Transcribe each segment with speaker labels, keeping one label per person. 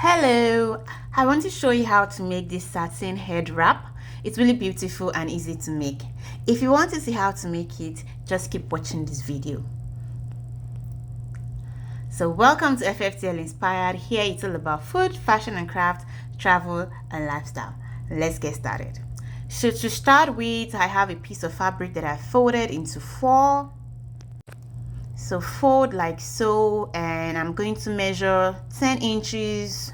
Speaker 1: Hello, I want to show you how to make this satin head wrap. It's really beautiful and easy to make. If you want to see how to make it, just keep watching this video. So welcome to FFTL Inspired. Here it's all about food, fashion and craft, travel and lifestyle. Let's get started. So to start with, I have a piece of fabric that I folded into 4. So fold like so, and I'm going to measure 10 inches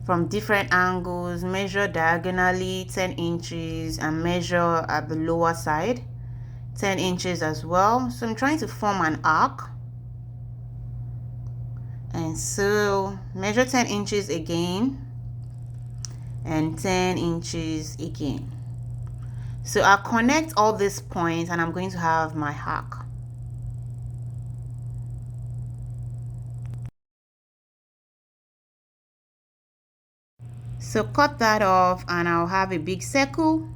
Speaker 1: from different angles, measure diagonally 10 inches and measure at the lower side 10 inches as well. So I'm trying to form an arc, and so measure 10 inches again and 10 inches again. So I'll connect all these points and I'm going to have my arc. So cut that off and I'll have a big circle.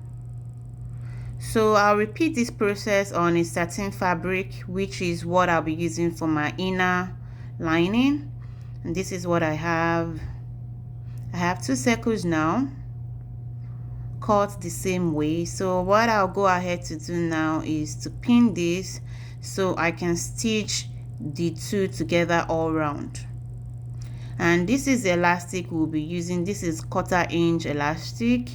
Speaker 1: So I'll repeat this process on a satin fabric, which is what I'll be using for my inner lining. And this is what I have. I have 2 circles now, cut the same way. So what I'll go ahead to do now is to pin this so I can stitch the 2 together all around. And this is the elastic we'll be using. This is 1/4 inch elastic,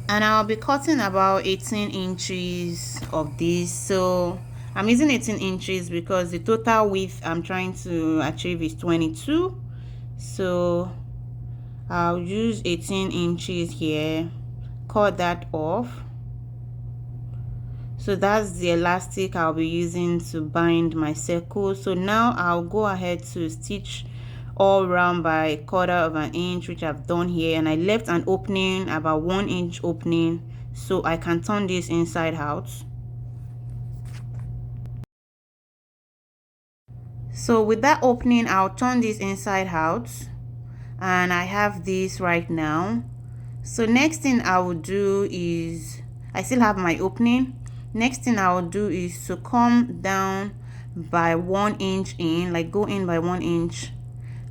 Speaker 1: and I'll be cutting about 18 inches of this. So I'm using 18 inches because the total width I'm trying to achieve is 22. So I'll use 18 inches here, cut that off. So that's the elastic I'll be using to bind my circle. So now I'll go ahead to stitch all around by 1/4 inch, which I've done here, and I left an opening, about 1 inch opening, so I can turn this inside out. So with that opening, I'll turn this inside out, and I have this right now. So next thing I will do is, I still have my opening. Next thing I will do is to come down by 1 inch in, like go in by 1 inch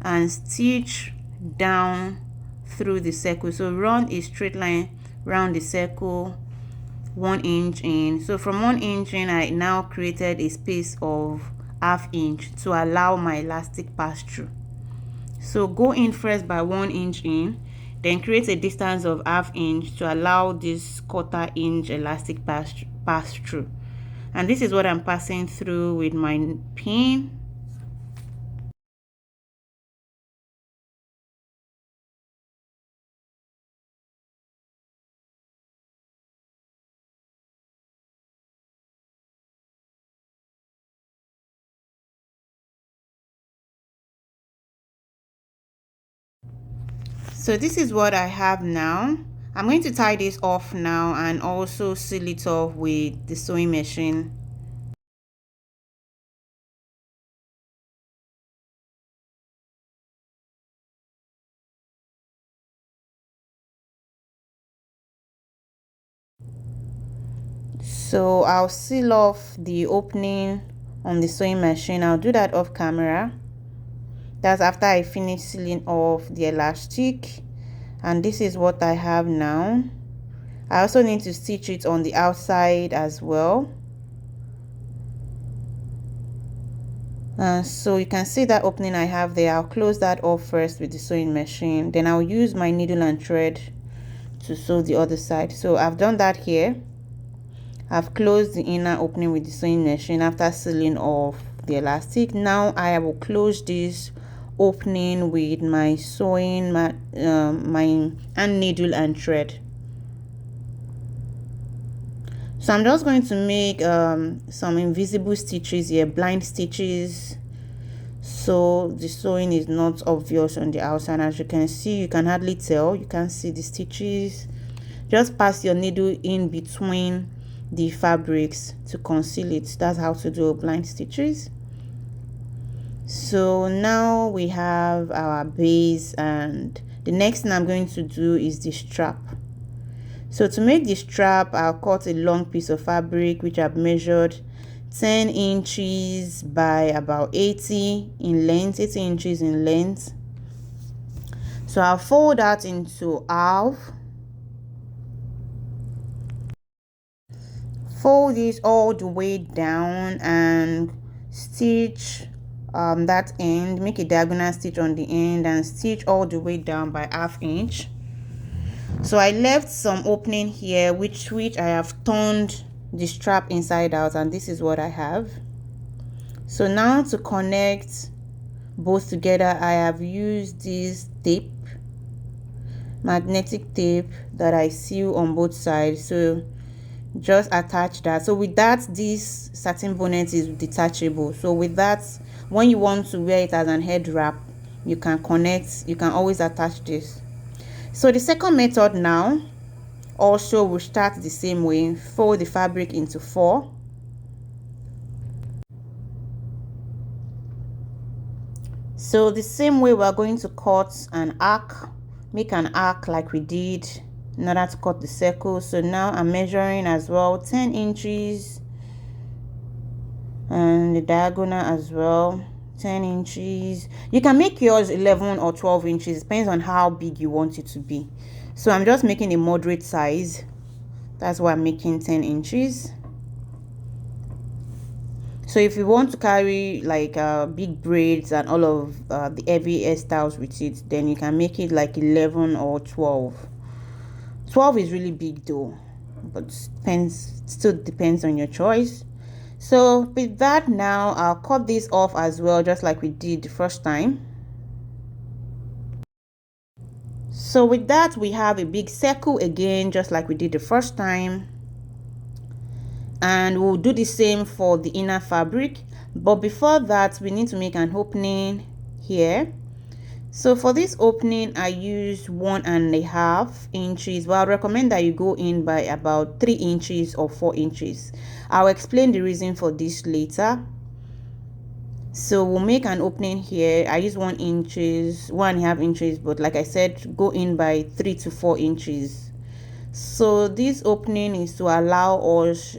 Speaker 1: and stitch down through the circle. So run a straight line round the circle 1 inch in. So from 1 inch in, I now created a space of 1/2 inch to allow my elastic pass through. So go in first by 1 inch in, then create a distance of 1/2 inch to allow this 1/4 inch elastic pass through. And this is what I'm passing through with my pin. So this is what I have now. I'm going to tie this off now and also seal it off with the sewing machine. So I'll seal off the opening on the sewing machine. I'll do that off camera. That's after I finish sealing off the elastic. And this is what I have now. I also need to stitch it on the outside as well. So you can see that opening I have there. I'll close that off first with the sewing machine. Then I'll use my needle and thread to sew the other side. So I've done that here. I've closed the inner opening with the sewing machine after sealing off the elastic. Now I will close this opening with my sewing my needle and thread. So I'm just going to make some invisible stitches here, blind stitches, so the sewing is not obvious on the outside. As you can see, you can hardly tell, you can see the stitches. Just pass your needle in between the fabrics to conceal it. That's how to do blind stitches. So now we have our base, and the next thing I'm going to do is the strap. So to make the strap, I'll cut a long piece of fabric which I've measured 10 inches by about 80 in length, 80 inches in length. So I'll fold that into half, fold this all the way down and stitch that end, make a diagonal stitch on the end and stitch all the way down by ½ inch. So I left some opening here which I have turned the strap inside out, and this is what I have. So now to connect both together, I have used this tape, magnetic tape, that I seal on both sides. So just attach that. So with that, this satin bonnet is detachable. So with that, when you want to wear it as an head wrap, you can connect, you can always attach this. So the second method now also will start the same way. Fold the fabric into 4. So the same way we're going to cut an arc, make an arc like we did in order to cut the circle. So now I'm measuring as well 10 inches and the diagonal as well 10 inches. You can make yours 11 or 12 inches, depends on how big you want it to be. So I'm just making a moderate size, that's why I'm making 10 inches. So if you want to carry like big braids and all of the heavy hairstyles with it, then you can make it like 11 or 12. 12 is really big though, but still depends on your choice. So with that, now I'll cut this off as well, just like we did the first time. So with that, we have a big circle again, just like we did the first time. And we'll do the same for the inner fabric, but before that we need to make an opening here. So for this opening I use 1½ inches, but I recommend that you go in by about 3 inches or 4 inches. I'll explain the reason for this later. So we'll make an opening here. I use 1½ inches, but like I said, go in by 3 to 4 inches. So this opening is to allow us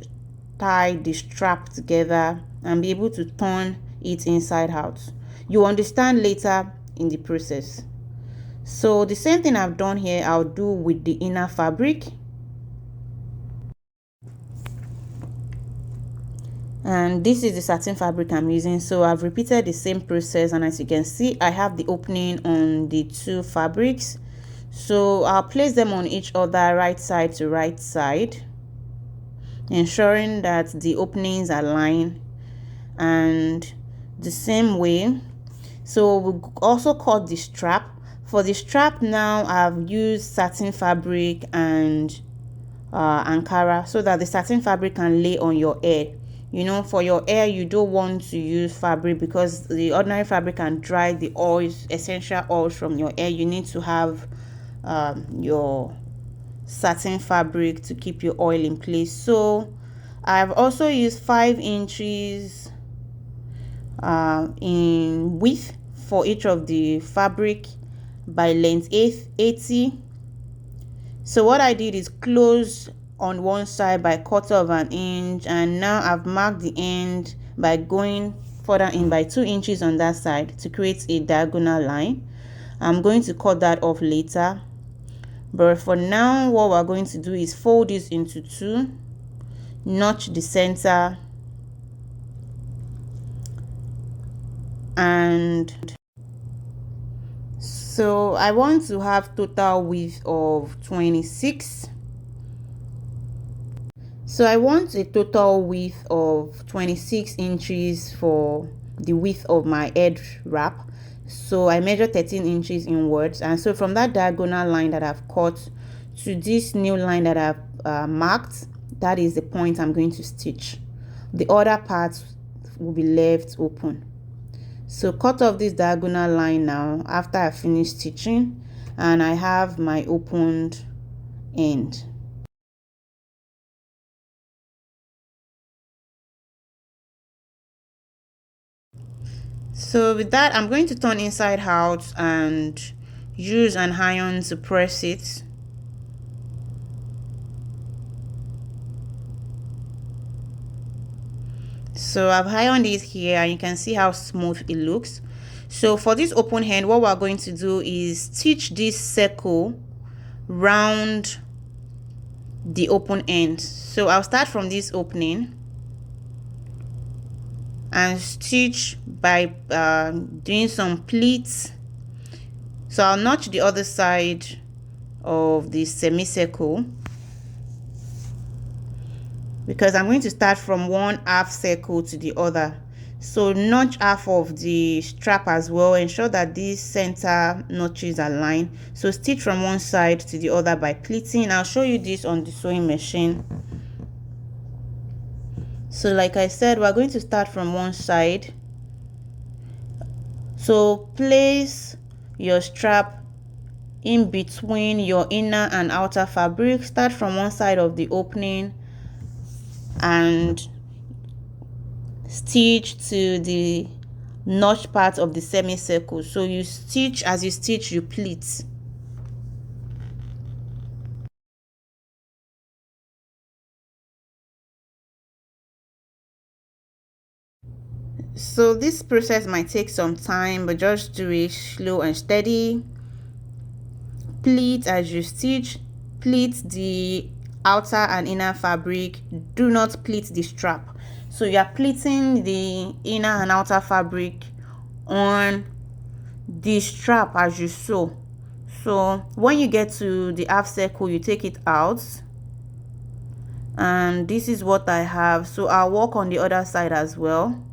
Speaker 1: tie the strap together and be able to turn it inside out. You understand later in the process. So the same thing I've done here, I'll do with the inner fabric. And this is the satin fabric I'm using, so I've repeated the same process, and as you can see, I have the opening on the two fabrics. So I'll place them on each other, right side to right side, ensuring that the openings align, and the same way. So we'll also cut the strap. For the strap now, I've used satin fabric and ankara, so that the satin fabric can lay on your hair. You know, for your hair, you don't want to use fabric because the ordinary fabric can dry the oils, essential oils from your hair. You need to have your satin fabric to keep your oil in place. So I've also used 5 inches in width for each of the fabric by length 80. So what I did is close on one side by 1/4 inch, and now I've marked the end by going further in by 2 inches on that side to create a diagonal line. I'm going to cut that off later, but for now what we're going to do is fold this into 2, notch the center, and so I want to have total width of 26. So I want a total width of 26 inches for the width of my head wrap. So I measure 13 inches inwards, and so from that diagonal line that I've cut to this new line that I've marked, that is the point I'm going to stitch. The other parts will be left open. So cut off this diagonal line now after I finish stitching, and I have my opened end. So with that, I'm going to turn inside out and use an iron to press it. So I've ironed it here and you can see how smooth it looks. So for this open end, what we're going to do is stitch this circle round the open end. So I'll start from this opening and stitch by doing some pleats. So I'll notch the other side of the semicircle because I'm going to start from one half circle to the other. So notch half of the strap as well, ensure that these center notches are aligned. So stitch from one side to the other by pleating. I'll show you this on the sewing machine. So like I said, we're going to start from one side. So place your strap in between your inner and outer fabric. Start from one side of the opening and stitch to the notch part of the semicircle. So you stitch, as you stitch you pleat. So this process might take some time, but just do it slow and steady. Pleat as you stitch. Pleat the outer and inner fabric. Do not pleat the strap. So you are pleating the inner and outer fabric on the strap as you sew. So when you get to the half circle, you take it out, and this is what I have. So I'll work on the other side as well.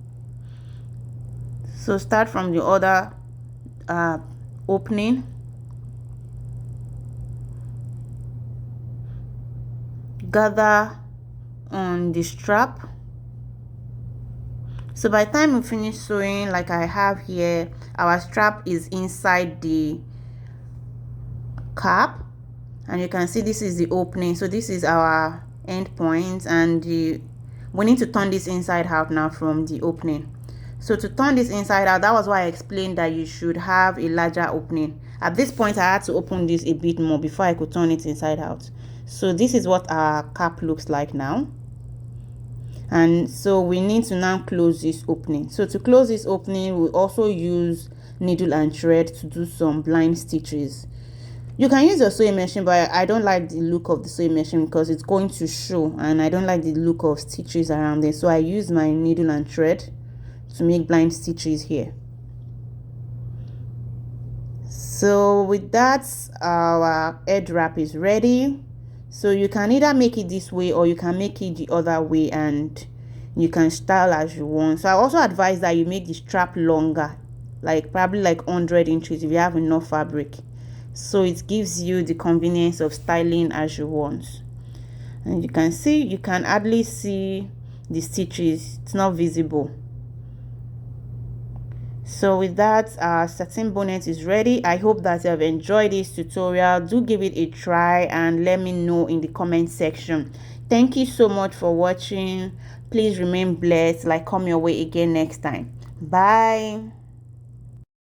Speaker 1: So start from the other opening, gather on the strap. So by the time we finish sewing, like I have here, our strap is inside the cap, and you can see this is the opening. So this is our end point, and we need to turn this inside out now from the opening. So to turn this inside out, that was why I explained that you should have a larger opening. At this point I had to open this a bit more before I could turn it inside out. So this is what our cap looks like now, and so we need to now close this opening. So to close this opening, we also use needle and thread to do some blind stitches. You can use your sewing machine, but I don't like the look of the sewing machine because it's going to show, and I don't like the look of stitches around it. So I use my needle and thread to make blind stitches here. So with that, our head wrap is ready. So you can either make it this way or you can make it the other way, and you can style as you want. So I also advise that you make the strap longer, like probably like 100 inches if you have enough fabric, so it gives you the convenience of styling as you want. And you can see, you can hardly see the stitches, it's not visible. So with that, our satin bonnet is ready. I hope that you have enjoyed this tutorial. Do give it a try and let me know in the comment section. Thank you so much for watching. Please remain blessed. Like, come your way again next time. Bye.